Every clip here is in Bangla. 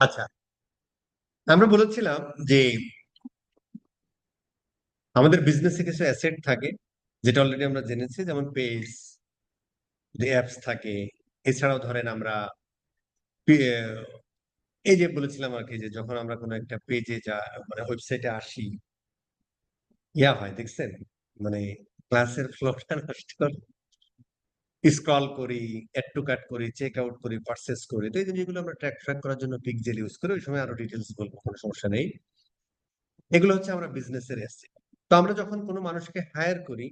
আচ্ছা, আমরা বলেছিলাম যে আমাদের বিজনেসে কিছু অ্যাসেট থাকে, যেটা অলরেডি আমরা জেনেছি, যেমন পেজ, অ্যাপস থাকে। এছাড়াও ধরেন আমরা এই যে বলেছিলাম আর কি, যে যখন আমরা কোনো একটা পেজে মানে ওয়েবসাইটে আসি, হয় দেখছেন, মানে ক্লাসের ফ্লোটা নষ্ট, স্ক্রল করি, অ্যাড টু কার্ট করি, চেক আউট করি, পারচেস করি। তো এই জিনিসগুলো আমরা ট্র্যাক করার জন্য পিক্সেল ইউজ করি। ওই সময় আরো ডিটেলস বলবো, কোনো সমস্যা নেই। এগুলো হচ্ছে আমরা বিজনেসের অ্যাসেট। তো আমরা যখন কোনো মানুষকে হায়ার করি,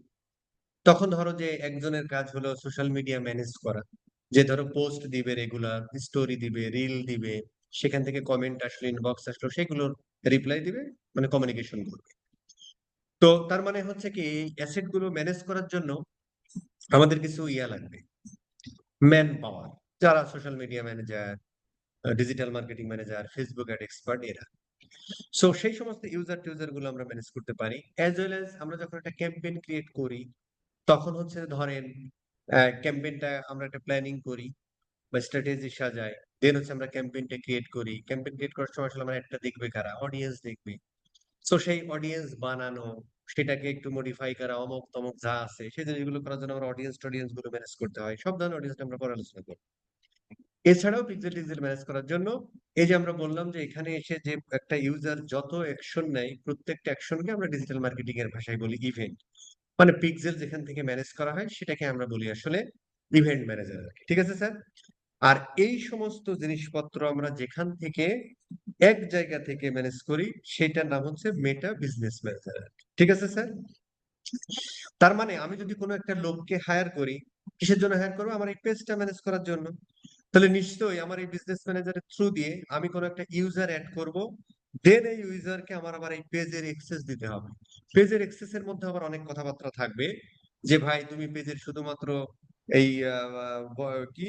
তখন ধরো যে একজনের কাজ হলো সোশ্যাল মিডিয়া ম্যানেজ করা, যে ধরো পোস্ট দিবে, রেগুলার স্টোরি দিবে, রিল দিবে, সেখান থেকে কমেন্ট আসলো, ইনবক্স আসলো, সেগুলোর রিপ্লাই দিবে, মানে কমিউনিকেশন করবে। তো তার মানে হচ্ছে কি, এই অ্যাসেট গুলো ম্যানেজ করার জন্য আমাদের কিছু লাগবে, ম্যান পাওয়ার, যারা social media manager, digital marketing manager, Facebook ad expert, এরা। সো সেই সমস্ত ইউজার টিউজার গুলো আমরা ম্যানেজ করতে পারি। অ্যাজ ওয়েল এজ আমরা যখন একটা ক্যাম্পেইন ক্রিয়েট করি, তখন হচ্ছে ধরেন ক্যাম্পেইনটা আমরা একটা প্ল্যানিং করি বা স্ট্র্যাটেজি সাজাই। দেন হচ্ছে আমরা ক্যাম্পেইনটা ক্রিয়েট করি। ক্যাম্পেইন ক্রিয়েট করার সময় আসলে আমরা একটা দেখবে কারা, অডিয়েন্স দেখবে। সো সেই অডিয়েন্স বানানো, সেটাকে একটু মডিফাই করা, অমুক তমুক যা আছে সেই জিনিসগুলো করার জন্য আমরা অডিয়েন্স গুলো ম্যানেজ করতে হয়। সব ধরনের অডিয়েন্স আমরা পরে আলোচনা করবো। এছাড়াও পিক্সেল টিক্সেল ম্যানেজ করার জন্য এই যে আমরা বললাম যে এখানে এসে যে একটা ইউজার যত অ্যাকশন নেয়, প্রত্যেকটা অ্যাকশনকে আমরা ডিজিটাল মার্কেটিং এর ভাষায় বলি ইভেন্ট। মানে পিক্সেল যেখান থেকে ম্যানেজ করা হয় সেটাকে আমরা বলি আসলে ইভেন্ট ম্যানেজার। ঠিক আছে স্যার? আর এই সমস্ত জিনিসপত্র আমরা যেখান থেকে এক জায়গা থেকে ম্যানেজ করি, সেটার নাম হচ্ছে মেটা বিজনেস ম্যানেজার। ঠিক আছে স্যার? তার মানে আমি যদি কোনো একটা লোককে হায়ার করি, কিসের জন্য হায়ার করবো? আমার এই পেজটা ম্যানেজ করার জন্য। তাহলে নিশ্চয়ই আমার এই বিজনেস ম্যানেজারের থ্রু দিয়ে আমি কোনো একটা ইউজার অ্যাড করব। দেন এই ইউজারকে আমার আবার এই পেজের এক্সেস দিতে হবে। পেজের এক্সেস এর মধ্যে আবার অনেক কথাবার্তা থাকবে, যে ভাই তুমি পেজের শুধুমাত্র এই কি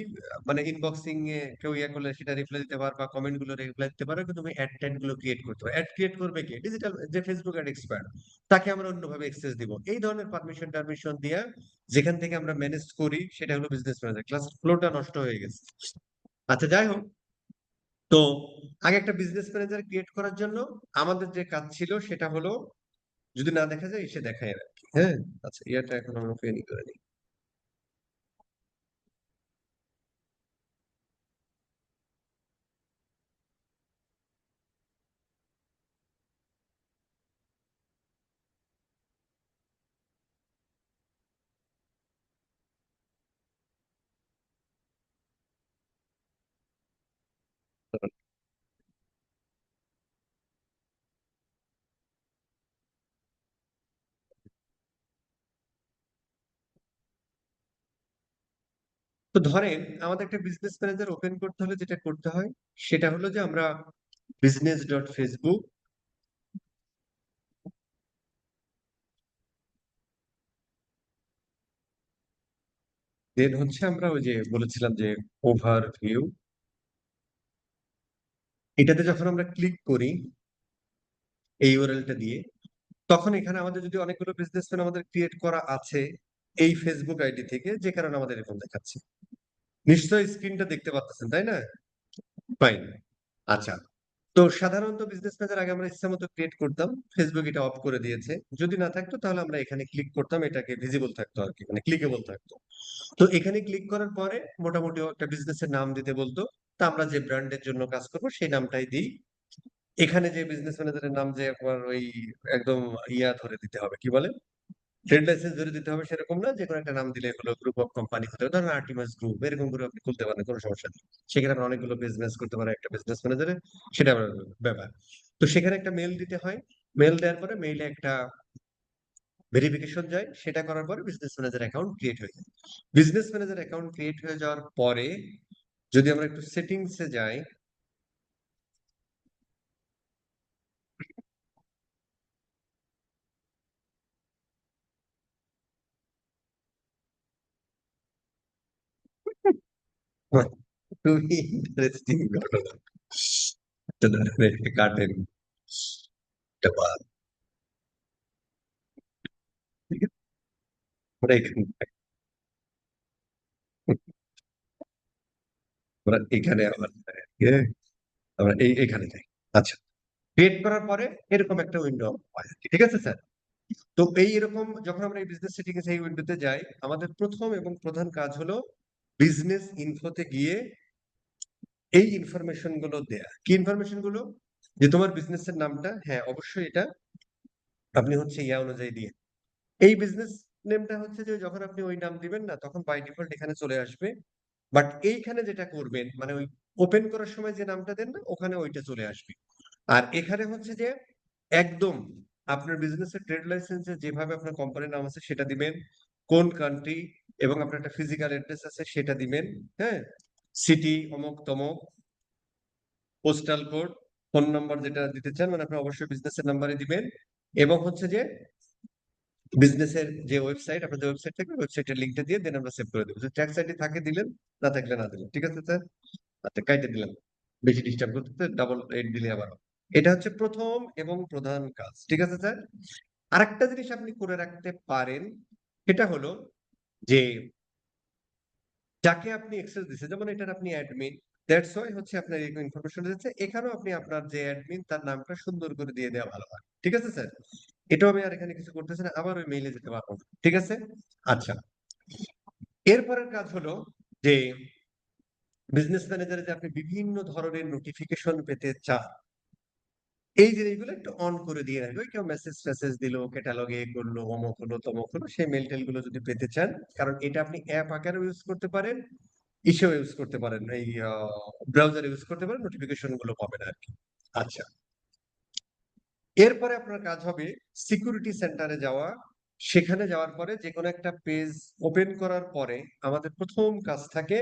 মানে ইনবক্সিং এ কেউ করলে সেটা রিপ্লাই দিতে পারবা, কমেন্ট গুলো রিপ্লাই দিতে পারো, কিন্তু তুমি অ্যাড ট্যাড গুলো ক্রিয়েট করতে পারো। অ্যাড ক্রিয়েট করবে কে? ডিজিটাল যে ফেসবুক অ্যাড এক্সপার্ট, তাকে আমরা অন্যভাবে এক্সেস দিব। এই ধরনের পারমিশন টারমিশন দিয়া যেখান থেকে আমরা ম্যানেজ করি, সেটা হলো বিজনেস ম্যানেজার। ক্লাস ফ্লোটা নষ্ট হয়ে গেছে। আচ্ছা, যাই হোক। তো আগে একটা বিজনেস ম্যানেজার ক্রিয়েট করার জন্য আমাদের যে কাজ ছিল সেটা হলো, যদি না দেখা যায় এসে দেখায় আর কি। হ্যাঁ। আচ্ছা, ইয়াটা এখন আমরা ফেনি করে নিই। তো ধরেন আমাদের একটা বিজনেস ম্যানেজার ওপেন করতে হলে যেটা করতে হয়, সেটা হলো যে আমরা business.facebook, দেন হচ্ছে আমরা ওই যে বলেছিলাম যে ওভারভিউ, এটাতে যখন আমরা ক্লিক করি এই ইউআরএলটা দিয়ে, তখন এখানে আমাদের যদি অনেকগুলো বিজনেসম্যান আমাদের ক্রিয়েট করা আছে এই ফেসবুক আইডি থেকে, যে কারণে আমাদের এরকম দেখাচ্ছে। নিশ্চয়ই স্ক্রিনটা দেখতে পাচ্ছেন, তাই না? ফাইন। আচ্ছা। তো সাধারণত বিজনেস ম্যানেজার আগে আমরা ইচ্ছা মতো ক্রিয়েট করতাম, ফেসবুক এটা অফ করে দিয়েছে। যদি না থাকতো তাহলে আমরা এখানে ক্লিক করতাম, এটাকে ভিজিবল থাকতো আর কি, মানে ক্লিকেবল থাকতো। তো এখানে ক্লিক করার পরে মোটামুটি ও একটা বিজনেসের নাম দিতে বলতো। তা আমরা যে ব্র্যান্ডের জন্য কাজ করবো সেই নামটাই দিই। এখানে যে বিজনেস ম্যানেজারের নাম যে একবার ওই একদম ধরে দিতে হবে, কি বলে, ট্রেড লাইসেন্স ধরে দিতে হবে সেরকম না, যে কোনো একটা নাম দিলে হলো। গ্রুপ অফ কোম্পানি হতে হবে, ধরেন আর্টিমাস গ্রুপ, এরকম করে আপনি খুলতে পারেন, কোনো সমস্যা নেই। সেখানে আপনি অনেকগুলো বিজনেস করতে পারেন একটা বিজনেস ম্যানেজারে, সেটা আমার ব্যাপার। তো সেখানে একটা মেল দিতে হয়। মেল দেওয়ার পরে মেইলে একটা ভেরিফিকেশন যায়, সেটা করার পরে বিজনেস ম্যানেজার অ্যাকাউন্ট ক্রিয়েট হয়ে যায়। বিজনেস ম্যানেজার অ্যাকাউন্ট ক্রিয়েট হয়ে যাওয়ার পরে যদি আমরা একটু সেটিংসে যাই, খুবই ইন্টারেস্টিং ঘটনা। একটা ধরেন একটা কাটেন, একটা বাদ, ঠিক আছে? আমরা এখানে আমরা এখানে আবার, হ্যাঁ, আমরা এইখানে যাই। আচ্ছা, ক্রিয়েট করার পরে এরকম একটা উইন্ডো হয় আর কি। ঠিক আছে স্যার? তো এরকম যখন আমরা এই বিজনেস সেটিংস এই উইন্ডোতে যাই, আমাদের প্রথম এবং প্রধান কাজ হলো বিজনেস ইনফোতে গিয়ে এই ইনফরমেশন গুলো দেয়া। কি ইনফরমেশন গুলো? যে তোমার বিজনেসের নামটা, হ্যাঁ অবশ্যই এটা আপনি হচ্ছে ইয়া অনুযায়ী দিয়ে, এই বিজনেস নেমটা হচ্ছে যে যখন আপনি ওই নাম দিবেন না, তখন বাই ডিফল্ট এখানে চলে আসবে। বাট এইখানে যেটা করবেন, মানে ওই ওপেন করার সময় যে নামটা দেন না, ওখানে ওইটা চলে আসবে। আর এখানে হচ্ছে যে একদম আপনার বিজনেসের ট্রেড লাইসেন্সে যেভাবে আপনার কোম্পানির নাম আছে সেটা দিবেন, কোন কান্ট্রি, এবং আপনার একটা ফিজিক্যাল অ্যাড্রেস আছে সেটা দিবেন। হ্যাঁ, সিটি অমুক তমুক, পোস্টাল কোড, ফোন নাম্বার যেটা দিতে চান, মানে আপনি অবশ্যই বিজনেসের নাম্বারে দিবেন। এবং হচ্ছে যে বিজনেসের যে ওয়েবসাইট, আপনাদের ওয়েবসাইট থাকবে, ওয়েবসাইটের লিঙ্কটা দিয়ে দেন আমরা সেভ করে দেবো। ট্যাক্স আইডি থাকে দিলেন, না থাকলে না দিলেন। ঠিক আছে স্যার? আচ্ছা, কাইটে দিলাম, বেশি ডিস্টার্ব করতে, ডাবল এইট দিলে আবার। এটা হচ্ছে প্রথম এবং প্রধান কাজ। ঠিক আছে স্যার? আরেকটা জিনিস আপনি করে রাখতে পারেন, সেটা হলো যে যাকে আপনি অ্যাক্সেস দিচ্ছেন, যেমন এটার আপনি অ্যাডমিন, দ্যাটস ওয়াই হচ্ছে আপনার এই ইনফরমেশন দিচ্ছে, এখানেও আপনি আপনার যে অ্যাডমিন তার নামটা সুন্দর করে দিয়ে দেওয়া ভালো হয়। ঠিক আছে স্যার? এটাও আমি আর এখানে কিছু করতেছি না, আবার ওই মেইলে যেতে পারবো না। ঠিক আছে? আচ্ছা, এরপরের কাজ হলো যে বিজনেস ম্যানেজারে যে আপনি বিভিন্ন ধরনের নোটিফিকেশন পেতে চান, এই জিনিসগুলো একটু অন করে দিয়ে রাখবে। কেউ মেসেজ ফেসেজ দিল, ক্যাটালগে করলো, অমুক হলো তমুক হলো, সেই মেল টেল গুলো যদি পেতে চান, কারণ এটা আপনি অ্যাপ আকারেও ইউজ করতে পারেন, ইসেও ইউজ করতে পারেন, এই ব্রাউজার ইউজ করতে পারেন, নোটিফিকেশন গুলো পাবেন আর কি। আচ্ছা, এরপরে আপনার কাজ হবে সিকিউরিটি সেন্টারে যাওয়া। সেখানে যাওয়ার পরে যে কোনো একটা পেজ ওপেন করার পরে আমাদের প্রথম কাজ থাকে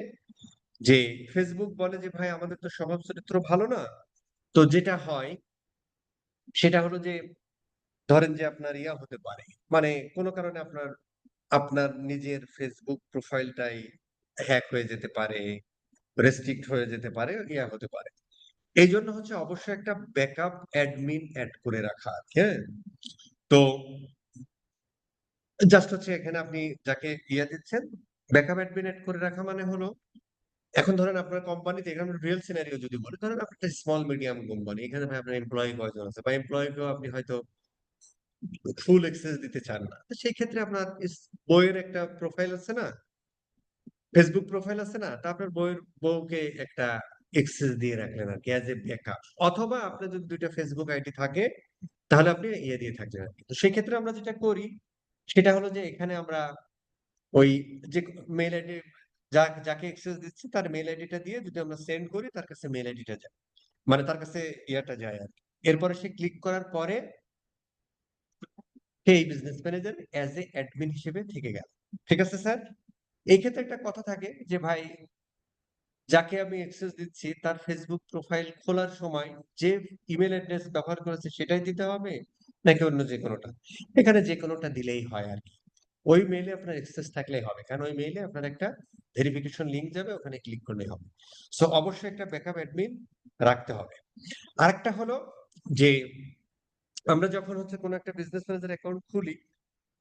যে ফেসবুক বলে যে ভাই আমাদের তো স্বভাব চরিত্র ভালো না, তো যেটা হয় সেটা হলো যে ধরেন যে আপনার ইয়া হতে পারে, মানে কোনো কারণে আপনার আপনার নিজের ফেসবুক প্রোফাইলটাই হ্যাক হয়ে যেতে পারে, রেস্ট্রিক্ট হয়ে যেতে পারে, ইয়া হতে পারে। এই জন্য হচ্ছে অবশ্যই একটা ব্যাকআপ অ্যাডমিন অ্যাড করে রাখা। হ্যাঁ, তো জাস্ট হচ্ছে এখানে আপনি যাকে ইয়া দিচ্ছেন, ব্যাকআপ অ্যাডমিন অ্যাড করে রাখা মানে হলো, এখন ধরেন আপনার কোম্পানিতে, এখানে রিয়েল সিনারিও যদি বলি, ধরেন আপনি একটা স্মল মিডিয়াম কোম্পানি, এখানে ভাই আপনার এমপ্লয়ি কয়জন আছে, বা এমপ্লয়িকেও আপনি হয়তো ফুল অ্যাক্সেস দিতে চান না, তো সেই ক্ষেত্রে আপনার বইয়ের একটা প্রোফাইল আছে না, ফেসবুক প্রোফাইল আছে না, তা আপনার বইয়ের বউকে একটা অ্যাক্সেস দিয়ে রাখলেন আর কি, অ্যাজ এ ব্যাকআপ। অথবা আপনার যদি দুইটা ফেসবুক আইডি থাকে, তাহলে আপনি ইয়ে দিয়ে থাকলেন আর কি। তো সেই ক্ষেত্রে আমরা যেটা করি সেটা হলো যে এখানে আমরা ওই যে মেল আইডি, যাকে অ্যাক্সেস দিচ্ছি তার মেল আইডিটা দিয়ে যদি আমরা সেন্ড করি, তার কাছে মেল আইডিটা যায়, মানে তার কাছে ইয়াটা যায় আর কি। এরপরে সে ক্লিক করার পরে সে এই business manager as a admin হিসেবে থেকে গেল। ঠিক আছে স্যার? এই ক্ষেত্রে একটা কথা থাকে যে ভাই যাকে আমি অ্যাক্সেস দিচ্ছি তার ফেসবুক প্রোফাইল খোলার সময় যে ইমেল অ্যাড্রেস ব্যবহার করেছে সেটাই দিতে হবে, নাকি অন্য যে কোনোটা? এখানে যে কোনোটা দিলেই হয় আর কি। ওই মেইলে আপনার অ্যাক্সেস থাকলেই হবে, কারণ ওই মেইলে আপনার একটা ভেরিফিকেশন লিংক যাবে, ওখানে ক্লিক করলেই হবে। সো অবশ্যই একটা ব্যাকআপ অ্যাডমিন রাখতে হবে। আরেকটা হলো যে আমরা যখন হচ্ছে কোনো একটা বিজনেস ম্যানেজার অ্যাকাউন্ট খুলি,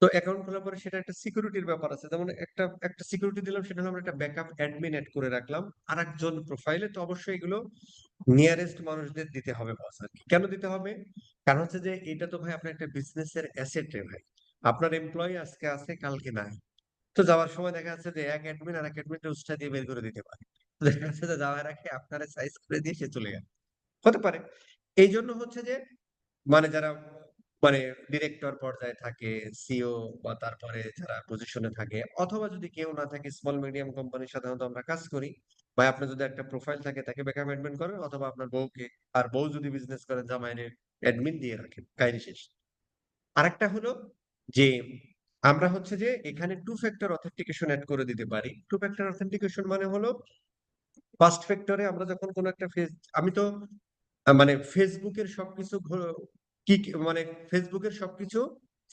তো অ্যাকাউন্ট খোলার পরে সেটা একটা সিকিউরিটির ব্যাপার আছে, যেমন একটা একটা সিকিউরিটি দিলাম, সেটা হলো আমরা একটা ব্যাকআপ অ্যাডমিন অ্যাড করে রাখলাম আরেকজন প্রোফাইলে। তো অবশ্যই এগুলো নিয়ারেস্ট মানুষদের দিতে হবে বস আর কি। কেন দিতে হবে? কারণ হচ্ছে যে এটা তো ভাই আপনার একটা বিজনেসের অ্যাসেট রে ভাই। আপনার এমপ্লয়ি আজকে আছে কালকে নাই, তো যাওয়ার সময় দেখা যাচ্ছে যে এক অ্যাডমিন আর এক অ্যাডমিনকে উৎসাহ দিয়ে বের করে দিতে পারে। তো দেখা যাচ্ছে যে যাওয়ার আগে আপনারা সাইজ করে দিয়ে সে চলে গেল, হতে পারে। এই জন্য হচ্ছে যে মানে যারা মানে ডিরেক্টর পর্যায়ে থাকে, সিও বা তারপরে যারা পজিশনে থাকে, অথবা যদি কেউ না থাকে, স্মল মিডিয়াম কোম্পানি সাধারণত আমরা কাজ করি, বা আপনার যদি একটা প্রোফাইল থাকে তাকে ব্যাকআপ অ্যাডমিন করেন, অথবা আপনার বউকে, আর বউ যদি বিজনেস করেন জামাইনের অ্যাডমিন দিয়ে রাখেন, কাহিনী শেষ। আরেকটা হলো যে আমরা হচ্ছে যে এখানে টু ফ্যাক্টর অথেন্টিকেশন অ্যাড করে দিতে পারি। টু ফ্যাক্টর অথেন্টিকেশন মানে হলো ফার্স্ট ফ্যাক্টরে আমরা যখন কোনো একটা আমি তো মানে ফেসবুকের সবকিছু মানে ফেসবুকের সবকিছু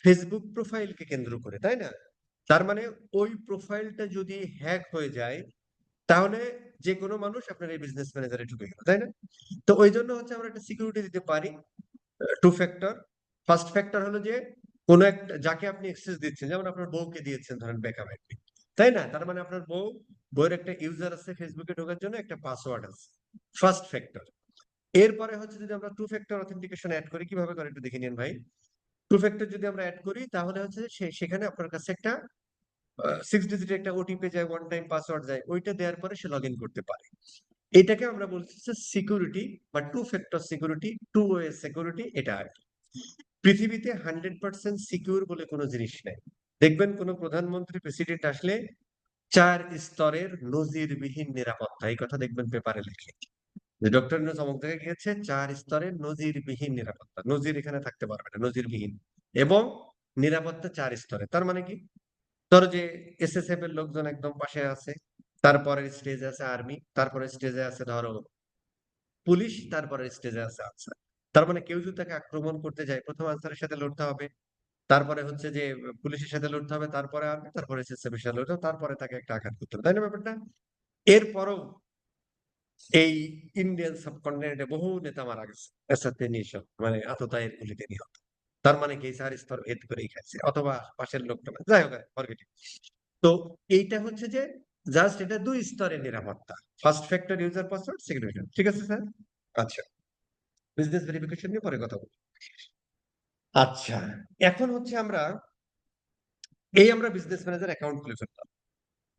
ফেসবুক প্রোফাইলকে কেন্দ্র করে, তাই না? তার মানে ওই প্রোফাইলটা যদি হ্যাক হয়ে যায়, তাহলে যে কোনো মানুষ আপনার এই বিজনেস ম্যানেজারে ঢুকে গেল, তাই না? তো ওই জন্য হচ্ছে আমরা একটা সিকিউরিটি দিতে পারি, টু ফ্যাক্টর। ফার্স্ট ফ্যাক্টর হলো যে কোন একটা যাকে আপনি অ্যাক্সেস দিচ্ছেন, যেমন আপনার বউকে দিয়েছেন ধরেন ব্যাকআপ আইডি, তাই না? তার মানে আপনার বউয়ের একটা ইউজার আছে ফেসবুকে ঢোকার জন্য, একটা পাসওয়ার্ড আছে, ফার্স্ট ফ্যাক্টর। এরপরে হচ্ছে যদি আমরা টু ফ্যাক্টর অথেন্টিকেশন অ্যাড করি, কিভাবে করে একটু দেখে নিন ভাই। টু ফ্যাক্টর যদি আমরা অ্যাড করি তাহলে হচ্ছে সেখানে আপনার কাছে একটা 6 ডিজিট একটা ওটিপি যায়, ওয়ান টাইম পাসওয়ার্ড যায়, ওইটা দেওয়ার পরে সে লগ ইন করতে পারে। এটাকে আমরা বলছি সিকিউরিটি বা two factor security, two way security. এটা আর কি। পৃথিবীতে 100% সিকিউর বলে কোনো জিনিস নেই। দেখবেন কোন প্রধানমন্ত্রী প্রেসিডেন্ট আসলে 4 স্তরের নজিরবিহীন নিরাপত্তা, এই কথা দেখবেন পেপারে লেখে যে ডক্টর ইউনূস অমুক জায়গায় গিয়েছে, 4 স্তরের নজিরবিহীন নিরাপত্তা। নজির এখানে থাকতে পারবে না, নজিরবিহীন। এবং নিরাপত্তা 4 স্তরে। তার মানে কি, ধরো যে এসএসএফ এর লোকজন একদম পাশে আছে, তারপরের স্টেজে আছে আর্মি, তারপরে স্টেজে আছে ধরো পুলিশ, তারপরে স্টেজে আছে আনসার। তার মানে কেউ যদি তাকে আক্রমণ করতে যায়, প্রথম আনসারের সাথে লড়তে হবে, তারপরে হচ্ছে যে পুলিশের সাথে লড়তে হবে, তারপরে আর্মি, তারপরে এসএসএফ এর সাথে লড়তে হবে, তারপরে তাকে একটা আঘাত করতে হবে, তাই না ব্যাপারটা? এরপরও এই ইন্ডিয়ান সাবকন্টিনেন্টে বহু নেতা মারা গেছে এরসাথে নিশো, মানে আততায়ীর গুলিতে নিহত। তার মানে কি 4 স্তর ভেদ করেই খাইছে, অথবা পাশের লোকটা যাই হোক ফরগেট ইট। তো এইটা হচ্ছে যে জাস্ট এটা 2 স্তরের নিরাপত্তা। First factor user password, second factor. ঠিক আছে স্যার? আচ্ছা, বিজনেস ভেরিফিকেশন নিয়ে পরে কথা বলবো। আচ্ছা, এখন হচ্ছে আমরা বিজনেস ম্যানেজার অ্যাকাউন্ট খুলে ফেললাম,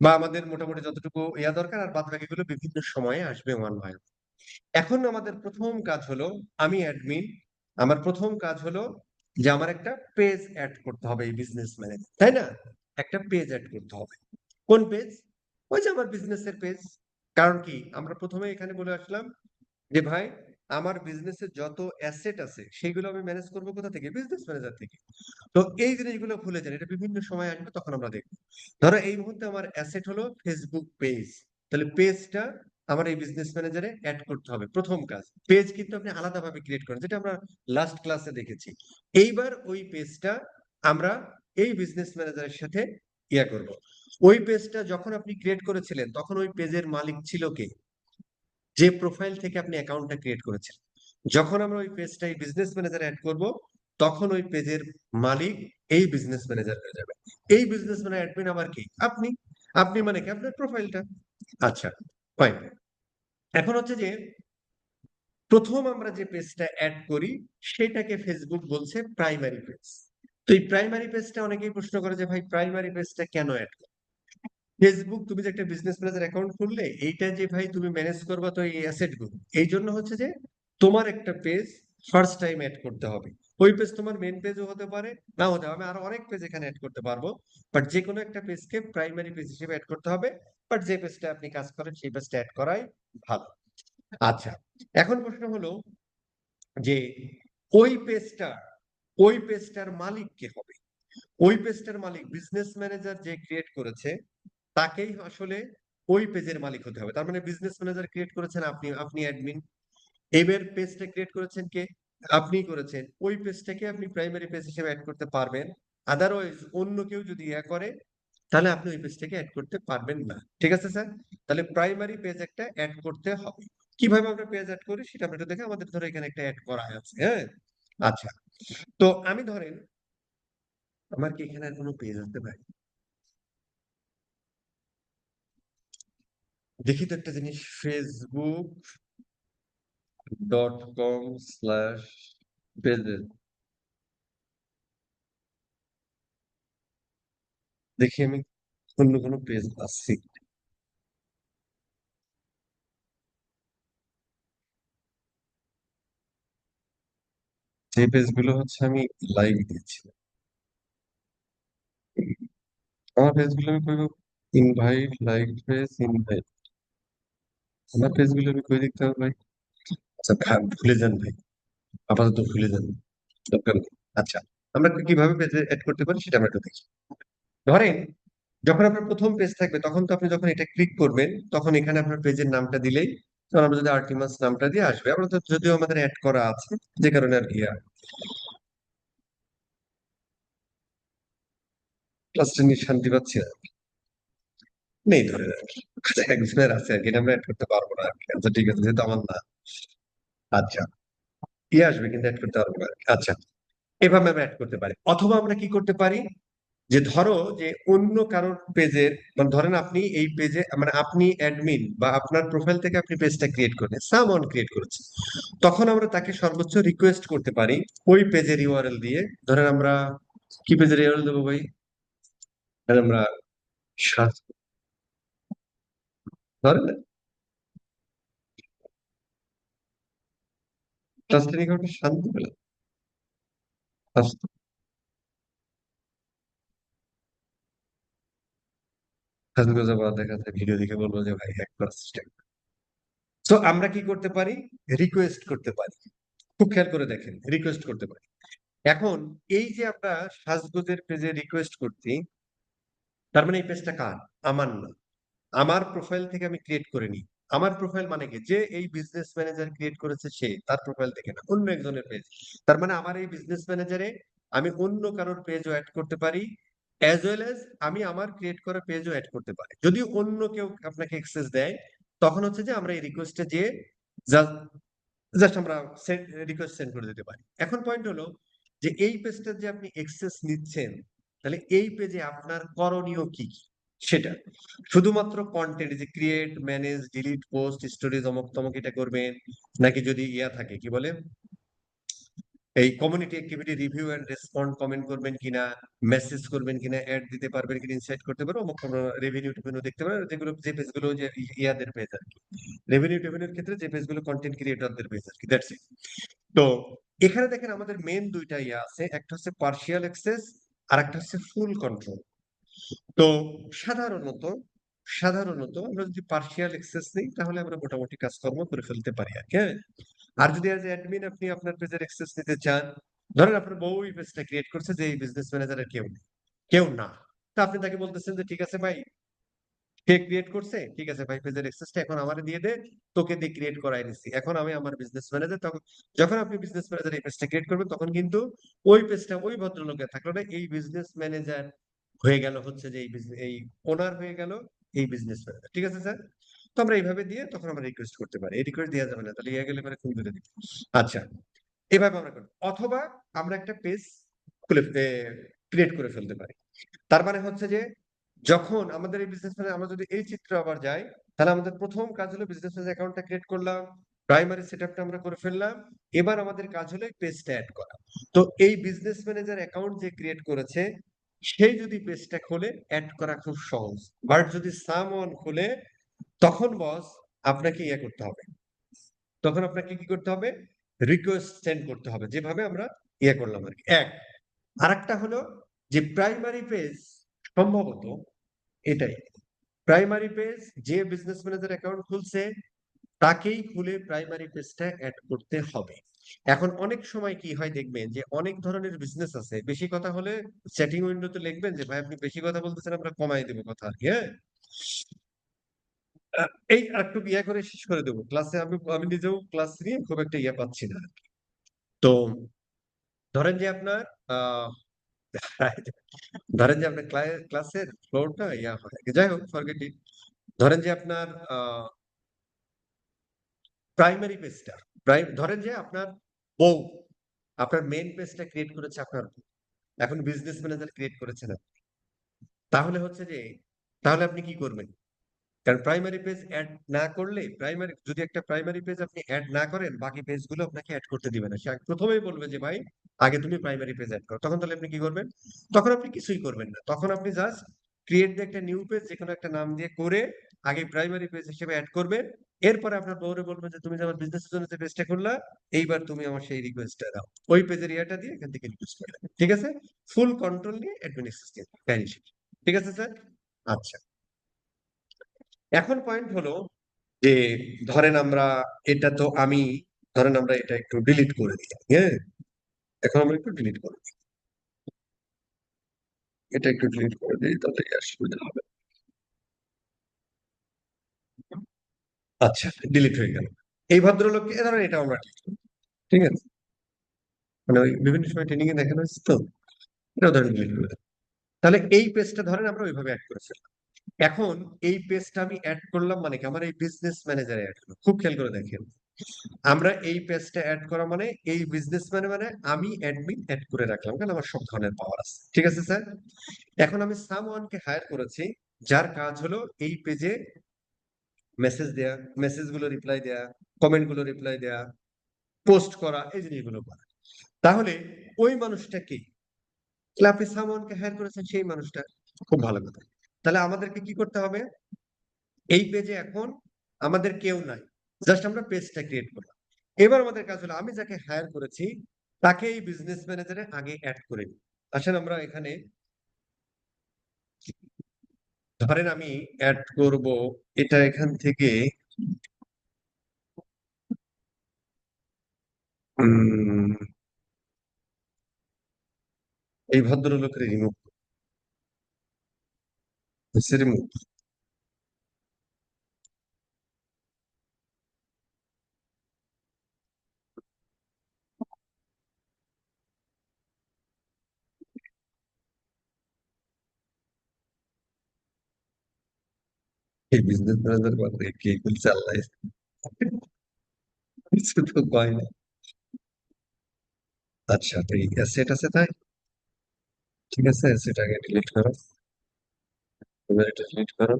বা আমাদের মোটামুটি যতটুকু ইয়া দরকার, আর বাদ বাকিগুলো বিভিন্ন সময়ে আসবে ওয়ান বাই। এখন আমাদের প্রথম কাজ হলো, আমি অ্যাডমিন, আমার প্রথম কাজ হলো যে আমার একটা পেজ অ্যাড করতে হবে এই বিজনেস ম্যানেজার, তাই না? একটা পেজ অ্যাড করতে হবে। কোন পেজ? ওই যে আমার বিজনেসের পেজ। কারণ কি, আমরা প্রথমে এখানে বলে আসলাম যে ভাই, আমার বিজনেসের যত অ্যাসেট আছে সেগুলো আমি ম্যানেজ করবো কোথা থেকে? বিজনেস ম্যানেজার থেকে। তো এই জিনিসগুলো ভুলে যান, এটা বিভিন্ন সময় আসবে, তখন আমরা দেখবো। ধরো এই মুহূর্তে আমার অ্যাসেট হলো ফেসবুক পেজ, তাহলে পেজটা আমার এই বিজনেস ম্যানেজারে অ্যাড করতে হবে। প্রথম কাজ, পেজ কিন্তু আপনি আলাদাভাবে ক্রিয়েট করেন, যেটা আমরা লাস্ট ক্লাসে দেখেছি। এইবার ওই পেজটা আমরা এই বিজনেস ম্যানেজারের সাথে ইয়া করব। ওই পেজটা যখন আপনি ক্রিয়েট করেছিলেন তখন ওই পেজের মালিক ছিল কে? যে প্রোফাইল থেকে আপনি অ্যাকাউন্টটা ক্রিয়েট করেছেন। যখন আমরা ওই পেজটা এই বিজনেস ম্যানেজার অ্যাড করব, তখন ওই পেজের মালিক এই বিজনেস ম্যানেজার হয়ে যাবে। এই বিজনেস ম্যানেজার অ্যাডমিন আবার কি? আপনি। আপনি মানে কি? আপনার প্রোফাইলটা। আচ্ছা, ফাইন। এখন হচ্ছে যে প্রথম আমরা যে পেজটা অ্যাড করি সেটাকে ফেসবুক বলছে প্রাইমারি পেজ। তো এই প্রাইমারি পেজটা অনেকেই প্রশ্ন করে যে ভাই, প্রাইমারি পেজটা কেন অ্যাড? ফেসবুক, তুমি যে একটা বিজনেস ম্যানেজার অ্যাকাউন্ট খুললে, এইটা যে ভাই তুমি ম্যানেজ করবা তো এই অ্যাসেট গুলো, এই জন্য হচ্ছে যে তোমার একটা পেজ ফার্স্ট টাইম অ্যাড করতে হবে। ওই পেজ তোমার মেন পেজও হতে পারে, না হতে হবে, আরো অনেক পেজ এখানে অ্যাড করতে পারবো। বাট যে কোনো একটা পেজকে প্রাইমারি পেজ হিসেবে অ্যাড করতে হবে। বাট যে পেজটা আপনি কাজ করেন সেই পেজটা অ্যাড করাই ভালো। আচ্ছা, এখন প্রশ্ন হলো যে ওই পেজটা, ওই পেজটার মালিক কে হবে? ওই পেজটার মালিক বিজনেস ম্যানেজার যে ক্রিয়েট করেছে তাকেই আসলে ওই পেজের মালিক হতে হবে। তার মানে বিজনেস ম্যানেজার ক্রিয়েট করেছেন আপনি, আপনি অ্যাডমিন। এবার পেজটা ক্রিয়েট করেছেন কে? আপনি করেছেন। ওই পেজটাকে আপনি প্রাইমারি পেজ হিসেবে অ্যাড করতে পারবেন। আদারওয়াইজ অন্য কেউ যদি ইয়া করে, তাহলে আপনি ওই পেজটাকে অ্যাড করতে পারবেন না। ঠিক আছে স্যার? তাহলে প্রাইমারি পেজ একটা অ্যাড করতে হবে। কিভাবে আমরা পেজ অ্যাড করি সেটা আমরা একটু দেখে, আমাদের ধরো এখানে একটা অ্যাড করা আছে, হ্যাঁ? আচ্ছা, তো আমি ধরেন, আমার কি এখানে আর কোনো পেজ আছে ভাই? দেখি তো একটা জিনিস, facebook.com/pages। দেখি আমি অন্য কোনো পেজ পাচ্ছি। যে পেজগুলো হচ্ছে আমি লাইক দিচ্ছি, আমার পেজগুলো আমি কই? Invite, like page, invite. আমার পেজগুলো আমি কই দেখতে হবে ভাই? আচ্ছা ভুলে যান ভাই, আপাতত ভুলে যান, দরকার নেই। আচ্ছা, আমরা কিভাবে পেজে অ্যাড করতে পারি সেটা আমরা একটু দেখি। ধরেন যখন আপনার প্রথম পেজ থাকবে, তখন তো আপনি যখন এটা ক্লিক করবেন, তখন এখানে আপনার পেজের নামটা দিলেই, তখন আমরা যদি আর্টিমাস নামটা দিয়ে আসবে, আমরা তো যদিও আমাদের অ্যাড করা আছে, যে কারণে আর কি ক্লাসটা নিয়ে শান্তি পাচ্ছি না, নেই ধরে আর কি। আচ্ছা, একজনের আছে আর কি, এটা আমরা অ্যাড করতে পারবো না আর কি। আচ্ছা ঠিক আছে, যেহেতু আমার না। আচ্ছা, আসবে কিন্তু অ্যাড করতে পারবো না আর কি। আচ্ছা, এভাবে আমরা অ্যাড করতে পারি, অথবা আমরা কি করতে পারি, যে ধরো যে অন্য কারোর পেজের, মানে ধরেন আপনি এই পেজে, মানে আপনি অ্যাডমিন বা আপনার প্রোফাইল থেকে আপনি পেজটা ক্রিয়েট করেন, সামওয়ান ক্রিয়েট করেছে, তখন আমরা তাকে সর্বোচ্চ রিকোয়েস্ট করতে পারি ওই পেজের ইউআরএল দিয়ে। ধরেন আমরা কি পেজের ইউআরএল দেবো ভাই? ধরেন আমরা সা- ধরেন ট্রাস্টেড অ্যাকাউন্টে শান্তি পেলাম। ফেসবুকে যাবো, দেখা যায় ভিডিও দেখে বলবো যে ভাই হ্যাক করার চেষ্টা। সো আমরা কি করতে পারি? রিকোয়েস্ট করতে পারি। খুব খেয়াল করে দেখেন, রিকোয়েস্ট করতে পারি। এখন এই যে আমরা সাজগোজের পেজে রিকোয়েস্ট করছি, তার মানে এই পেজটা কার? আমার না, আমার প্রোফাইল থেকে আমি ক্রিয়েট করে নিই। আমার প্রোফাইল মানে কি, যে এই বিজনেস ম্যানেজার ক্রিয়েট করেছে সে, তার প্রোফাইল থেকে না, অন্য একজনের পেজ। তার মানে আমার এই বিজনেস ম্যানেজারে আমি অন্য কারোর পেজও অ্যাড করতে পারি, অ্যাজ ওয়েল এজ আমি আমার ক্রিয়েট করা পেজও অ্যাড করতে পারি। যদি অন্য কেউ আপনাকে অ্যাক্সেস দেয়, তখন হচ্ছে যে আমরা এই রিকোয়েস্টে যে জাস্ট আমরা রিকোয়েস্ট সেন্ড করে দিতে পারি। এখন পয়েন্ট হলো যে এই পেজটার যে আপনি অ্যাক্সেস নিচ্ছেন, তাহলে এই পেজে আপনার করণীয় কি কি সেটা। শুধুমাত্র কন্টেন্ট, যে create, manage, delete, post, stories, অমুক তমুক এটা করবেন, নাকি যদি ইয়া থাকে কি বলে এই community activity review and respond, comment করবেন কিনা, মেসেজ করবেন কিনা, অ্যাড দিতে পারবেন কিনা, ইনসাইট করতে পারবেন, অমুক রেভিনিউ টেভিনিউ দেখতে পারেন, যেগুলো যে পেজগুলো যে ইয়াদের পেজ আর কি, রেভিনিউ টেভিনিউর ক্ষেত্রে যে পেজগুলো কন্টেন্ট ক্রিয়েটরদের পেজ আর কি, দ্যাটস ইট। তো এখানে দেখেন আমাদের মেন দুইটা ইয়া আছে, একটা হচ্ছে পার্শিয়াল অ্যাক্সেস আর একটা হচ্ছে ফুল কন্ট্রোল। তো সাধারণত সাধারণত আমরা যদি পার্শিয়াল অ্যাক্সেস নিই, তাহলে আমরা মোটামুটি কাজকর্ম করে ফেলতে পারি আর কি, হ্যাঁ। আর যদি অ্যাজ অ্যাডমিন আপনি আপনার পেজের অ্যাক্সেস নিতে চান, ধরেন আপনার বউ এই পেজটা ক্রিয়েট করছে, যে এই বিজনেস ম্যানেজারের কেউ নেই, কেউ না, তা আপনি তাকে বলতেছেন যে ঠিক আছে ভাই, কে ক্রিয়েট করছে, ঠিক আছে ভাই, পেজের অ্যাক্সেসটা এখন আমারে দিয়ে দে, তোকে দিয়ে ক্রিয়েট করাই নিছি, এখন আমি আমার বিজনেস ম্যানেজার। তখন যখন আপনি বিজনেস ম্যানেজার এই পেজটা ক্রিয়েট করবেন, তখন কিন্তু ওই পেজটা ওই ভদ্রলোকের থাকলো না, এই বিজনেস ম্যানেজার হয়ে গেল হচ্ছে যে এই ওনার হয়ে গেল এই বিজনেস ম্যানেজার। ঠিক আছে স্যার? তো আমরা এইভাবে দিয়ে তখন আমরা রিকোয়েস্ট করতে পারি। এই রিকোয়েস্ট দেওয়া যাবে না, তাহলে ইয়া গেলে মানে খুন করে দিবে। আচ্ছা, এভাবে আমরা করি। অথবা আমরা একটা পেজ খুলে ক্রিয়েট করে ফেলতে পারি। তার মানে হচ্ছে যে যখন আমাদের এই বিজনেস ম্যানেজ, আমরা যদি এই চিত্র আবার যাই, তাহলে আমাদের প্রথম কাজ হলো বিজনেস ম্যানেজ অ্যাকাউন্টটা ক্রিয়েট করলাম, প্রাইমারি সেটআপটা আমরা করে ফেললাম। এবার আমাদের কাজ হলো এই পেজটা অ্যাড করা। তো এই বিজনেস ম্যানেজার অ্যাকাউন্ট যে ক্রিয়েট করেছে, সেই যদি পেজটা খোলে, অ্যাড করা খুব সহজ। বাট যদি সামওয়ান খোলে, তখন বস আপনাকে ইয়ে করতে হবে, তখন আপনাকে কি করতে হবে? রিকোয়েস্ট সেন্ড করতে হবে, যেভাবে আমরা ইয়ে করলাম আর কি, এক। আরেকটা হলো যে প্রাইমারি পেজ, সম্ভবত এটাই, প্রাইমারি পেজ যে বিজনেস ম্যানেজার অ্যাকাউন্ট খুলছে, তাকেই খুলে প্রাইমারি পেজটা অ্যাড করতে হবে। এখন অনেক সময় কি হয় দেখবেন যে অনেক ধরনের বিজনেস আছে, বেশি কথা হলে চ্যাটিং উইন্ডোতে লিখবেন যে ভাই আপনি বেশি কথা বলতেছেন, আমরা কমাই দেবো কথা আর কি, হ্যাঁ। এই একটু ইয়ে করে শেষ করে দেবো ক্লাসে, আমি আমি নিজেও ক্লাস নিয়ে খুব একটা ইয়ে পাচ্ছি না। তো ধরেন যে আপনার আহ ধরেন যে আপনার ক্লাসের ফ্লোরটা ইয়া হয়, যাই হোক ফরগেট ইট। ধরেন যে আপনার প্রাইমারি পেজটা, ধরেন যে আপনার বউ আপনার মেইন পেজটা ক্রিয়েট করেছে আপনার বউ, এখন বিজনেস ম্যানেজার ক্রিয়েট করেছেন আপনি। তাহলে হচ্ছে যে, তাহলে আপনি কি করবেন? কারণ প্রাইমারি পেজ অ্যাড না করলে, প্রাইমারি যদি একটা প্রাইমারি পেজ আপনি অ্যাড না করেন, বাকি পেজগুলো আপনাকে অ্যাড করতে দিবে না। সে প্রথমেই বলবে যে ভাই আগে তুমি প্রাইমারি পেজ অ্যাড করো। তখন তাহলে আপনি কি করবেন? তখন আপনি কিছুই করবেন না, তখন আপনি জাস্ট ক্রিয়েট দিয়ে একটা নিউ পেজ, যে কোনো একটা নাম দিয়ে করে আগে প্রাইমারি পেজ হিসেবে অ্যাড করবেন। এরপরে আপনার বউরে বলবেন যে তুমি যে আমার বিজনেসের জন্য যে পেজটা করলা, এইবার তুমি আমার সেই রিকোয়েস্টটা দাও, ওই পেজের ইয়াটা দিয়ে এখান থেকে রিকোয়েস্ট করলে, ঠিক আছে? ফুল কন্ট্রোল নিয়ে অ্যাডমিন সিস্টেম, ঠিক আছে স্যার? আচ্ছা, এখন পয়েন্ট হলো যে ধরেন আমরা, এটা তো আমি, ধরেন আমরা এটা একটু ডিলিট করে দিই, হ্যাঁ। এখন আমরা একটু ডিলিট করে দিই, এটা একটু ডিলিট করে দিই, তাহলে আর সুবিধা হবে। আচ্ছা, ডিলিট হয়ে গেল। এই ভদ্রলোককে ধরেন এটা আমরা delete করি, ঠিক আছে? মানে ওই বিভিন্ন সময় ট্রেনিং এ দেখানো হয়েছে তো, এটাও ধরেন ডিলিট করে দিই। তাহলে এই পেজটা ধরেন আমরা ওইভাবে অ্যাড করে ফেললাম। এখন এই পেজটা আমি অ্যাড করলাম মানে কি, আমার এই বিজনেস ম্যানেজারে অ্যাড হলো, খুব খেয়াল করে দেখেন। আমরা এই পেজটা অ্যাড করা মানে এই বিজনেসম্যান মানে আমি অ্যাডমিন অ্যাড করে রাখলাম, কারণ আমার সব ধরনের পাওয়ার আছে। ঠিক আছে স্যার? এখন আমি সামওয়ানকে হায়ার করেছি, যার কাজ হলো এই পেজে মেসেজ দেয়া, মেসেজ গুলো রিপ্লাই দেয়া, কমেন্ট গুলো রিপ্লাই দেয়া, পোস্ট করা, এই জিনিসগুলো করা। তাহলে ওই মানুষটা কি? তাহলে আপনি সামওয়ানকে হায়ার করেছেন, সেই মানুষটা। খুব ভালো কথা। তাহলে আমাদেরকে কি করতে হবে? এই পেজে এখন আমাদের কেউ নাই, জাস্ট আমরা পেজটা ক্রিয়েট করলাম। এবার আমাদের কাজ হলো আমি যাকে হায়ার করেছি তাকে এই বিজনেস ম্যানেজারে আগে অ্যাড করে নিই। আসেন আমরা এখানে ধরেন আমি অ্যাড করব এটা এখান থেকে উম, এই ভদ্রলোকের রিমুভ রিমুভ এই বিজনেস ম্যানেজার বাদে কে খুলছে আল্লাহ কিছু তো কয় না। আচ্ছা, তো এই অ্যাসেট আছে তাই, ঠিক আছে, সেটাকে ডিলিট করো। এবার এটা ডিলিট করো।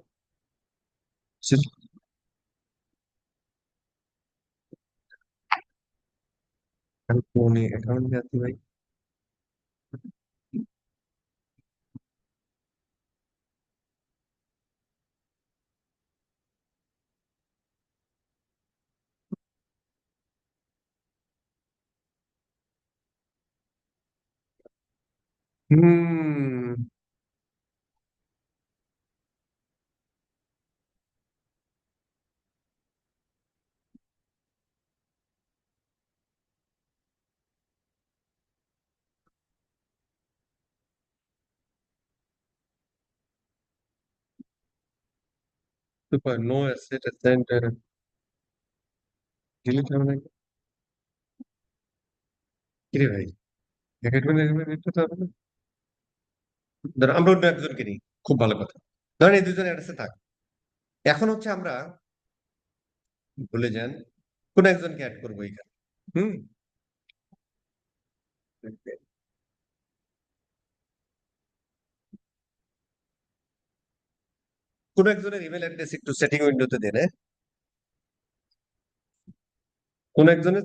কোন অ্যাকাউন্ট যাচ্ছি ভাই? Hmm, super no asset centre delete হবে নাকি? কিরে ভাই, অ্যাকাউন্ট ম্যানেজমেন্ট এটা তো হবে না। ধর আমরা অন্য একজনকে নিই, খুব ভালো কথা। ধরেন এই দুজন অ্যাড্রেসে থাক। এখন হচ্ছে আমরা ভুলে যান কোন একজনকে অ্যাড করবো এখানে। হুম, কোন একজনের ইমেল অ্যাড্রেস একটু সেটিং উইন্ডোতে দেন, হ্যাঁ? কোন একজনের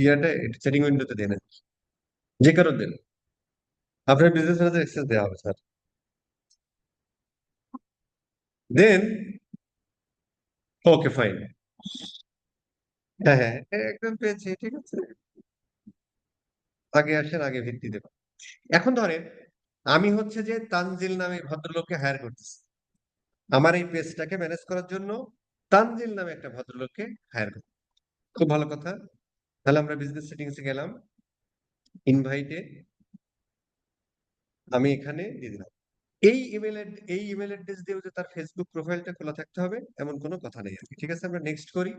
ইয়াটা সেটিং উইন্ডোতে দেন, যে কারো দেন। আপনার বিজনেস ম্যানেজার অ্যাক্সেস দেওয়া হবে স্যার। দেন ওকে ফাইন। হ্যাঁ হ্যাঁ, একদম পেয়েছি, ঠিক আছে। আগে আসেন, আগে ভিত্তি দেব। এখন ধরেন আমি হচ্ছে যে তানজিল নামে ভদ্রলোককে হায়ার করতেছি আমার এই পেজটাকে ম্যানেজ করার জন্য। তানজিল নামে একটা ভদ্রলোককে হায়ার করব। খুব ভালো কথা। তাহলে আমরা বিজনেস সেটিংস এ গেলাম, ইনভাইটে আমি এখানে দিয়ে দিলাম। এই ইমেল অ্যাড্রেস দিয়েও যে তার ফেসবুক প্রোফাইলটা খোলা থাকতে হবে এমন কোনো কথা নেই আর কি। ঠিক আছে, আমরা নেক্সট করি।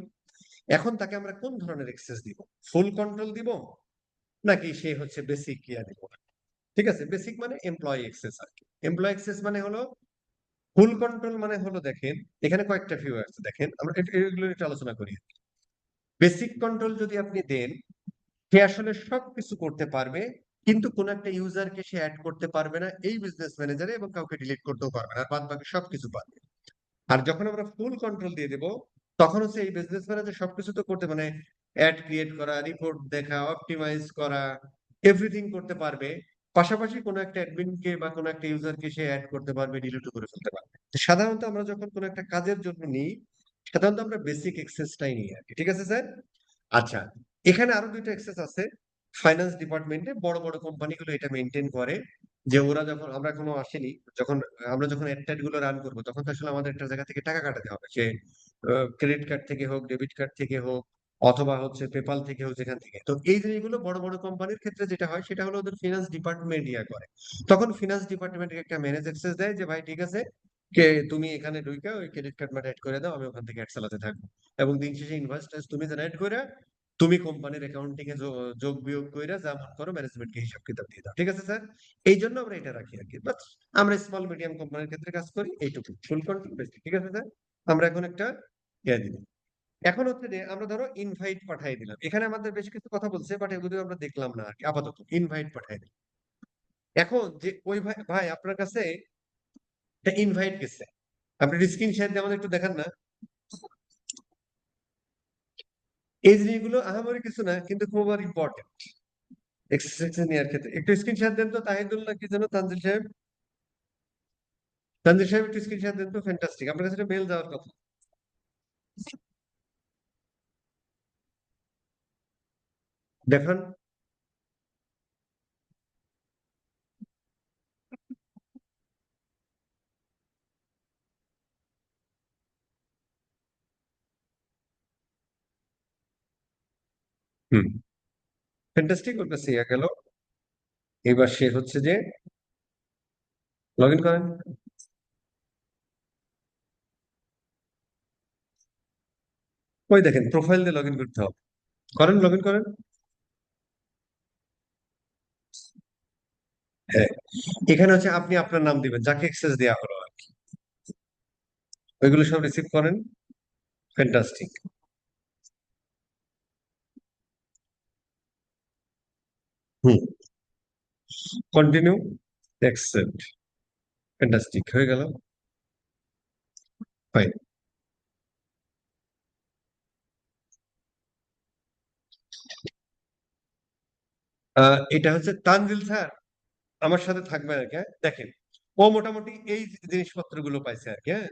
এখন তাকে আমরা কোন ধরনের অ্যাক্সেস দিব? ফুল কন্ট্রোল দিব নাকি সে হচ্ছে বেসিক ইয়া দিব? ঠিক আছে, বেসিক মানে এমপ্লয়ি অ্যাক্সেস আর কি। এমপ্লয়ি অ্যাক্সেস মানে হলো, ফুল কন্ট্রোল মানে হলো, দেখেন এখানে কয়েকটা ভিউ আছে, দেখেন আমরা এগুলো একটু আলোচনা করি। বেসিক কন্ট্রোল যদি আপনি দেন, সে আসলে সবকিছু করতে পারবে, কিন্তু কোন একটা ইউজারকে সে অ্যাড করতে পারবে না এই বিজনেস ম্যানেজারে, এবং কাউকে ডিলিট করতেও পারবে না, আর বাদ বাকি সবকিছু পারবে। আর যখন আমরা ফুল কন্ট্রোল দিয়ে দেব, তখন হচ্ছে এই বিজনেস ম্যানেজার সবকিছু তো করতে, মানে অ্যাড ক্রিয়েট করা, রিপোর্ট দেখা, অপটিমাইজ করা, এভরিথিং করতে পারবে। পাশাপাশি কোনো একটা অ্যাডমিনকে বা কোনো একটা ইউজারকে সে অ্যাড করতে পারবে, ডিলিটও করে ফেলতে পারবে। তো সাধারণত আমরা যখন কোনো একটা কাজের জন্য নিই, সাধারণত আমরা বেসিক এক্সেসটাই নিই আর কি। ঠিক আছে স্যার? আচ্ছা, এখানে আরো দুইটা এক্সেস আছে। ফাইন্যান্স ডিপার্টমেন্টে বড় বড় কোম্পানিগুলো এটা মেনটেন করে, যে ওরা যখন আমরা কোনো আসেনি, যখন আমরা যখন অ্যাড গুলো রান করবো, তখন তো আসলে আমাদের একটা জায়গা থেকে টাকা কাটাতে হবে, সে ক্রেডিট কার্ড থেকে হোক, ডেবিট কার্ড থেকে হোক, অথবা হচ্ছে পেপাল থেকে হোক, যেখান থেকে। তো এই জিনিসগুলো বড় বড় কোম্পানির ক্ষেত্রে যেটা হয় সেটা হলো ওদের ফিনান্স ডিপার্টমেন্ট ইয়া করে। তখন ফিনান্স ডিপার্টমেন্টকে একটা ম্যানেজ অ্যাক্সেস দেয় যে ভাই ঠিক আছে, কে তুমি এখানে ঢুইকা ওই ক্রেডিট কার্ড অ্যাড করে দাও, আমি ওখান থেকে অ্যাড চালাতে থাকবো। এবং দিন শেষে ইনভয়েস তুমি জেনারেট করে তুমি কোম্পানির অ্যাকাউন্টিং এ যোগ বিয়োগ কইরা যা মন করো ম্যানেজমেন্টকে হিসাব কিতাব দিয়ে দাও। ঠিক আছে স্যার? এই জন্য আমরা এটা রাখি আর কি। বাট আমরা স্মল মিডিয়াম কোম্পানির ক্ষেত্রে কাজ করি এইটুকু, ফুল কন্ট্রোল বেশি। ঠিক আছে স্যার? আমরা এখন একটা ইয়ে দিব, এখন হচ্ছে যে আমরা ধরো ইনভাইট পাঠিয়ে দিলাম, এখানে আমাদের বেশ কিছু কথা বলছে বাট এগুলো আমরা দেখলাম না আর কি, আপাতত ইনভাইট পাঠিয়ে দিলাম। এখন যে ওই ভাই ভাই আপনার কাছে একটা ইনভাইট গেছে, আপনি স্ক্রিন শেয়ার দিয়ে আমাদের একটু দেখান না। এই জিনিসগুলো আহামরি কিছু না, কিন্তু খুব আর ইম্পর্টেন্ট এক্সারসাইজ নেওয়ার ক্ষেত্রে। একটু স্ক্রিন শেয়ার দেন তো, তাহিদুল্লাহ কি যেন, তানজিল সাহেব, তানজিল সাহেব একটু স্ক্রিন শেয়ার দেন তো, ফ্যান্টাস্টিক, আপনার কাছে মেল যাওয়ার কথা। দেখান। হুম, ফ্যান্টাস্টিক, ওর কাছে ইয়া গেল। এবার সে হচ্ছে যে লগ ইন করেন। ওই দেখেন প্রোফাইল দিয়ে লগ ইন করতে হবে, করেন, লগ ইন করেন। হ্যাঁ, এখানে হচ্ছে আপনি আপনার নাম দিবেন, যাকে অ্যাক্সেস দেওয়া হলো আর কি, ওইগুলো সব রিসিভ করেন। ফ্যান্টাস্টিক। হুম, কন্টিনিউ, অ্যাকসেপ্ট, ফ্যান্টাস্টিক হয়ে গেল। ফাইন। এটা হচ্ছে তানজিল স্যার আমার সাথে থাকবে আর কি, হ্যাঁ? দেখেন, ও মোটামুটি এই জিনিসপত্রগুলো পাইছে আর কি, হ্যাঁ,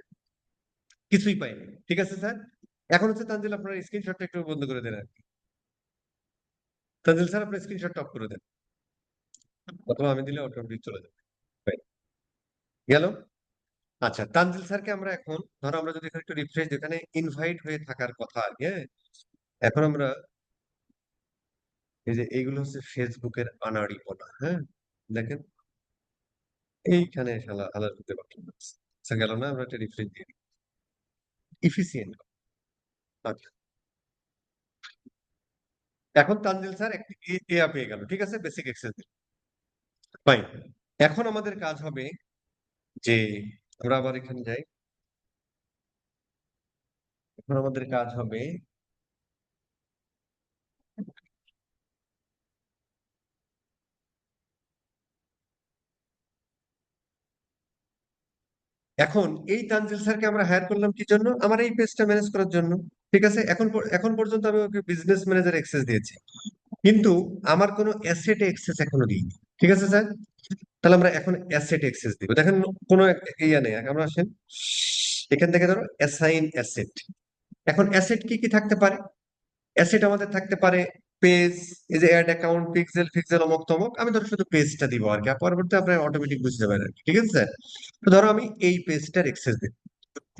কিছুই পাইনি। ঠিক আছে স্যার, এখন হচ্ছে তানজিল আপনার স্ক্রিনশটটা একটু বন্ধ করে দেন আর কি। তানজিল স্যার আপনার স্ক্রিনশটটা অফ করে দেন, অথবা আমি দিলে অটোমেটিক চলে যাবে। Fine. গেল। আচ্ছা, তানজিল স্যারকে আমরা এখন ধরো আমরা যদি এখানে একটু রিফ্রেশ, এখানে ইনভাইট হয়ে থাকার কথা আর কি, হ্যাঁ, এখন আমরা এই যে এইগুলো হচ্ছে ফেসবুকের আনাড়িপনা, হ্যাঁ, দেখেন এইখানে শালা আলাদা করতে পারলাম না। আচ্ছা, গেল না, আমরা একটা রিফ্রেশ দিয়ে দিই, ইফিসিয়েন্ট। আচ্ছা, এখন তানজিল স্যার একটি এয়া পেয়ে গেল, ঠিক আছে, বেসিক এক্সেস দিল। ফাইন। এখন আমাদের কাজ হবে যে আমরা আবার এখানে যাই, এখন আমাদের কাজ হবে এখন এই তানজিল স্যারকে আমরা হায়ার করলাম কি জন্য, আমার এই পেজটা ম্যানেজ করার জন্য। ঠিক আছে, এখন পর্যন্ত আমি ওকে বিজনেস ম্যানেজার অ্যাক্সেস দিয়েছি, কিন্তু আমার কোনো অ্যাসেট অ্যাক্সেস এখনো দিইনি। ঠিক আছে স্যার, তাহলে আমরা এখন অ্যাসেট অ্যাক্সেস দিব। দেখেন কোনো ইয়া নেই, আমরা আসেন এখান থেকে ধরো অ্যাসাইন অ্যাসেট। এখন অ্যাসেট কি কি থাকতে পারে, অ্যাসেট আমাদের থাকতে পারে পেজ, এই যে অ্যাড অ্যাকাউন্ট, পিক্সেল ফিক্সেল অমুক তমুক, আমি ধরো শুধু পেজটা দিব আর কি, আর পরবর্তী আপনার অটোমেটিক বুঝতে পারেন আর কি। ঠিক আছে স্যার, তো ধরো আমি এই পেজটার অ্যাক্সেস দিই।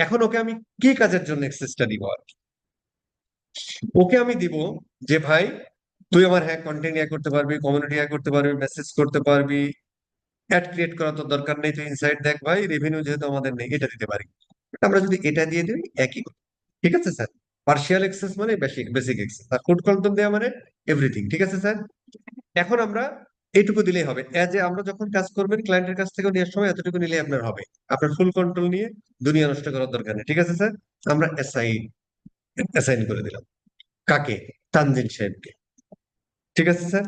এখন ওকে আমি কি কাজের জন্য অ্যাক্সেসটা দিব আর কি? ওকে আমি দিব যে ভাই তুই আমার, হ্যাঁ, কন্টেন্ট ইয়া করতে পারবি, কমিউনিটি ইয়া করতে পারবি, মেসেজ করতে পারবি, অ্যাড ক্রিয়েট করা তো দরকার নেই, তুই ইনসাইট দেখ ভাই, রেভিনিউ যেহেতু আমাদের নেই, এটা দিতে পারি। আমরা যদি এটা দিয়ে দিই একই কথা। ঠিক আছে স্যার, পার্শিয়াল এক্সেস মানে বেসিক বেসিক এক্সেস, আর ফুড কন্ট্রোল দেওয়া মানে এভরিথিং। ঠিক আছে স্যার, এখন আমরা এইটুকু দিলেই হবে, এজ এ আমরা যখন কাজ করবেন ক্লায়েন্টের কাছ থেকে নেওয়ার সময় এতটুকু নিলেই আপনার হবে, আপনার ফুল কন্ট্রোল নিয়ে দুনিয়া নষ্ট করার দরকার নেই। ঠিক আছে স্যার, আমরা অ্যাসাইন করে দিলাম কাকে, তানজিল সাহেবকে। ঠিক আছে স্যার,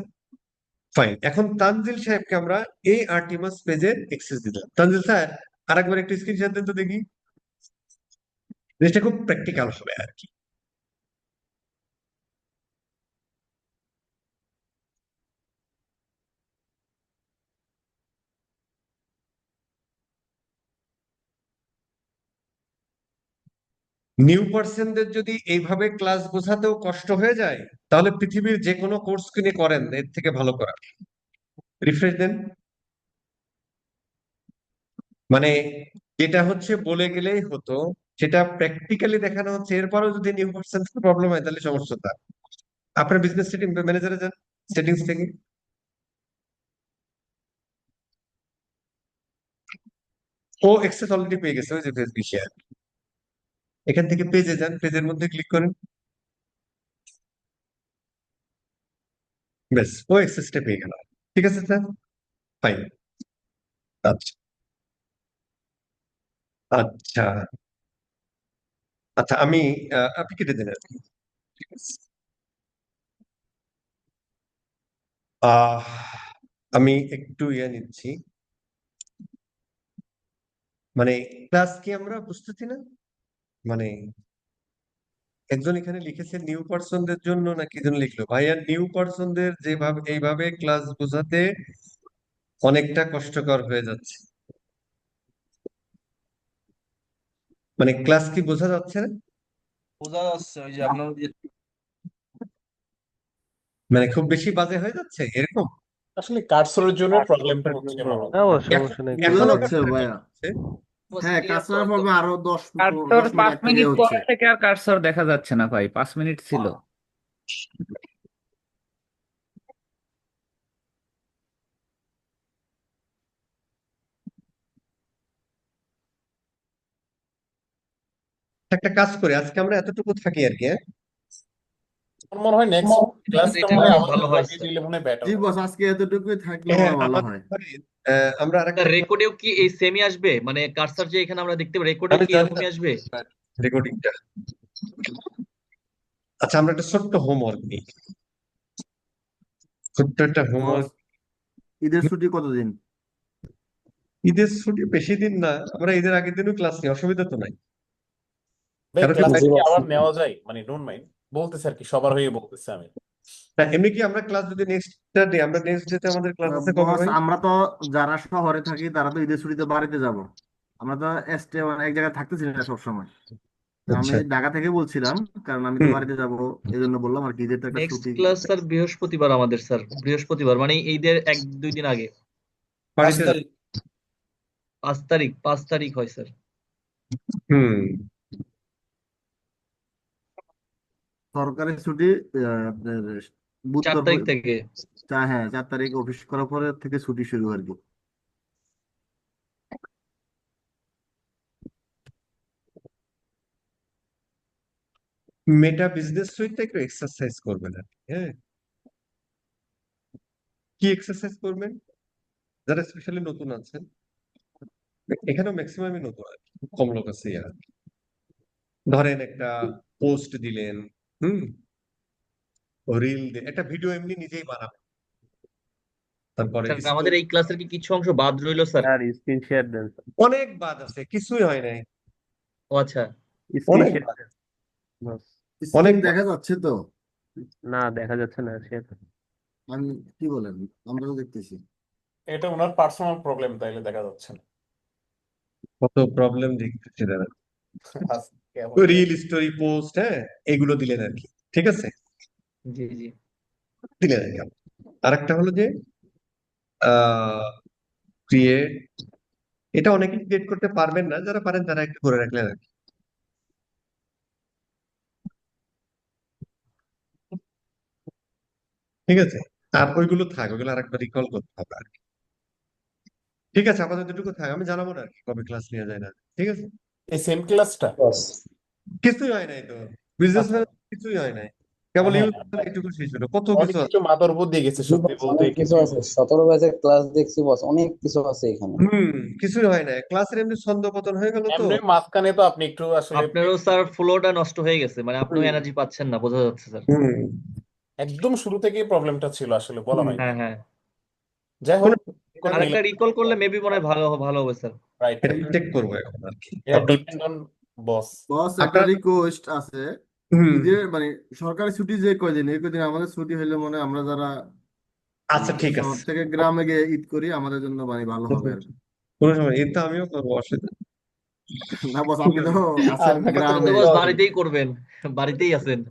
ফাইন। এখন তানজিল সাহেবকে আমরা এই আর্টিমাস পেজের এক্সেস দিলাম। তানজিল স্যার আরেকবার একটু স্ক্রিনশট দেন তো দেখি, জিনিসটা খুব প্র্যাকটিক্যাল হবে আর কি। নিউ পার্সনদের যদি এইভাবে ক্লাস বোঝাতেও কষ্ট হয়ে যায়, তাহলে পৃথিবীর যে কোনো কোর্স কিনে করেন এর থেকে ভালো করার। রিফ্রেশ দেন। মানে যেটা হচ্ছে বলে গেলেই হতো, সেটা প্র্যাকটিক্যালি দেখানো হচ্ছে, এরপরও যদি নিউ পার্সন প্রবলেম হয় তাহলে সমস্যা তার। আপনার বিজনেস সেটিং ম্যানেজারে যান, সেটিংস থেকে, ও এক্সেস অলরেডি পেয়ে গেছে, ওই যে ফেসবুক শেয়ার, এখান থেকে পেজে যান, পেজের মধ্যে ক্লিক করেন, ব্যাস ও এক্সেসটা পেয়ে গেল। ঠিক আছে স্যার, ফাইন। আচ্ছা, আচ্ছা, আচ্ছা আমি আপনি কেটে দেন আর কি। ঠিক আছে। আহ আমি একটু নিচ্ছি, মানে ক্লাস কি আমরা বুঝতেছি না, মানে একজন এখানে লিখেছে নিউ পার্সনদের জন্য না কি জন্য লিখলো ভাইয়া, নিউ পার্সনদের যেভাবে এইভাবে ক্লাস বোঝাতে অনেকটা কষ্টকর হয়ে যাচ্ছে, মানে ক্লাস কি বোঝা যাচ্ছে না, বোঝা যাচ্ছে ওই যে আপনার মানে খুব বেশি বাজে হয়ে যাচ্ছে এরকম। আসলে কার্সরের জন্য প্রবলেমটা হচ্ছে মনে হয়। ও এখন সমস্যা নেই, বোঝা এখনো যাচ্ছে ভাইয়া। হ্যাঁ, কাজটার পর্বে আরো 10 কার্সর 10 মিনিট 5 আগ থেকে মিনিট হচ্ছে। পর থেকে আর কার্সর দেখা যাচ্ছে না ভাই, 5 মিনিট ছিল। একটা কাজ করি, আজকে আমরা এতটুকু থাকি আর কি, হ্যাঁ? আমার মনে হয় নেক্সট ক্লাসটা এটা মনে হয় খুব ভালো আমাদের হয় লাগিয়ে দিলে মনে হয় বেটার জি হয়। বস, আজকে এতটুকুই থাকলে হ্যাঁ, মনে হয় ভালো আমাদের হয়। আমরা আরেকটা রেকর্ডেও কি এই সেমই আসবে, মানে কার্সার যে এখানে আমরা দেখতে পাই রেকর্ডে আমি কি জানি না এরকমই আসবে? রেকর্ডিংটা। আচ্ছা আমরা একটা ছোট্ট হোমওয়ার্ক নিই, ছোট্ট একটা বস, হোমওয়ার্ক। ঈদের ছুটি কতদিন? ঈদের ছুটি বেশি দিন না, আমরা ঈদের আগের দিনও ক্লাস নিই, অসুবিধা তো নাই। ভাই কারণ কি ক্লাস ভাই, কি আবার নেওয়া যায়, মানে ডোন্ট মাইন্ড বলতেছে আর কি, সবার হয়ে বলতেছে আমি। না, এমনি কি আমরা ক্লাস যদি নেক্সট ডে, আমরা নেক্সট ডেতে আমাদের ক্লাস আছে কবে বস, ভাই? আমরা তো যারা শহরে থাকি তারা তো ঈদের ছুটিতে বাড়িতে যাব। আমরা তো এস্টে এক জায়গায় থাকতেছি না সবসময়। তো আমি আচ্ছা, ঢাকা থেকে বলছিলাম, কারণ আমি তো হুম, বাড়িতে যাব, এই জন্য বললাম আর কি, ঈদের তো একটা নেক্সট ছুটি। ক্লাস স্যার বৃহস্পতিবার আমাদের, স্যার বৃহস্পতিবার মানে ঈদের 1-2 দিন আগে। 5 বাড়িতে তারিখ 5 তারিখ হয় স্যার। হুম, সরকারি ছুটি আপনার 4 বুধবার তারিখ থেকে। হ্যাঁ, 4 তারিখ অফিস করার পরে থেকে ছুটি শুরু আর কি। মেটা বিজনেস সুইটটা একটু এক্সারসাইজ করবেন আর কি, হ্যাঁ। কি এক্সারসাইজ করবেন, যারা স্পেশালি নতুন আছেন, এখানেও ম্যাক্সিমামই নতুন আর কি, খুব কম লোক আছে আর কি। ধরেন একটা পোস্ট দিলেন, হুম, রিল দিন, একটা ভিডিও এমনি নিজেই বানাবেন, তারপরে স্যার আমাদের এই ক্লাসের কি কিছু অংশ বাদ রইলো স্যার? আর স্ক্রিন শেয়ার দেন, অনেক বাদ আছে, কিছুই হয় নাই, ও আচ্ছা। স্ক্রিন অনেক শেয়ার বাদ, দেন বস। অনেক স্ক্রিন বাদ। দেখা যাচ্ছে তো? না দেখা যাচ্ছে না শেয়ার। আমি কি বলেন, আমরা তো দেখতেছি। এটা ওনার পার্সোনাল প্রবলেম, তাইলে দেখা যাচ্ছে না। কত প্রবলেম দেখতেছি দাদা। আজকে কেমন জানি। রিল স্টোরি পোস্ট, হ্যাঁ, এগুলো দিলেন আর কি, ঠিক আছে, জি জি। দিলেন আর কি। আর একটা হলো যে ক্রিয়েট, এটা অনেকে ক্রিয়েট করতে পারবেন না, যারা পারেন তারা একটু করে রাখলেন আর কি, ঠিক আছে। আর ওইগুলো থাক, ওইগুলো আরেকবার রিকল করতে হবে আর কি। ঠিক আছে, আপাতত এটুকু থাক, আমি জানাবো না আর কি কবে ক্লাস নেওয়া যায় না, ঠিক আছে। এই সেম ক্লাসটা। কিছুই হয় নাই তো, বিজনেস আচ্ছা, ম্যান কিছুই হয় নাই, কেবল হ্যাঁ, ইউজ এটুকু শেষ হলো, কত অনেক কিছু আছে। কিছু মাথার উপর দিয়ে গেছে জি সত্যি বস, বলতে, অনেক কিছু কিছুই আছে, 17 ব্যাচের ক্লাস দেখছি বস, অনেক কিছু আছে এখানে। কিছুই হয় নাই, ক্লাসের এমনি ছন্দ পতন হয়ে গেল তো। এমনি মাঝখানে তো আপনি একটু আসলে আপনারও স্যার ফ্লোটা নষ্ট হয়ে গেছে, মানে আপনিও এনার্জি পাচ্ছেন না, বোঝা যাচ্ছে স্যার। হুম, একদম শুরু থেকেই প্রবলেমটা ছিল, আসলে বলা হয়। হ্যাঁ হ্যাঁ। যাই হোক, আর একটা রিকল করলে মেবি মনে হয় ভালো ভালো হবে স্যার। রাইট, এটা চেক করবো এখন আর কি। এটা ডিপেন্ড অন বস। বস, একটা আপনার রিকোয়েস্ট আছে। হুম, ঈদের মানে সরকারি ছুটি যে কয়দিন, এই কয়দিন আমাদের ছুটি হইলে মনে হয় আমরা যারা আচ্ছা ঠিক শহর আছে, থেকে গ্রামে গিয়ে ঈদ করি, আমাদের জন্য মানে ভালো হবে আর কি। কোনো সময় এটা আমিও করবো, অসুবিধা না বস, আপনি তো আছেন আপনাকে তো আপনি তো গ্রামে। বস করতে হবে। বাড়িতেই করবেন, বাড়িতেই আছেন।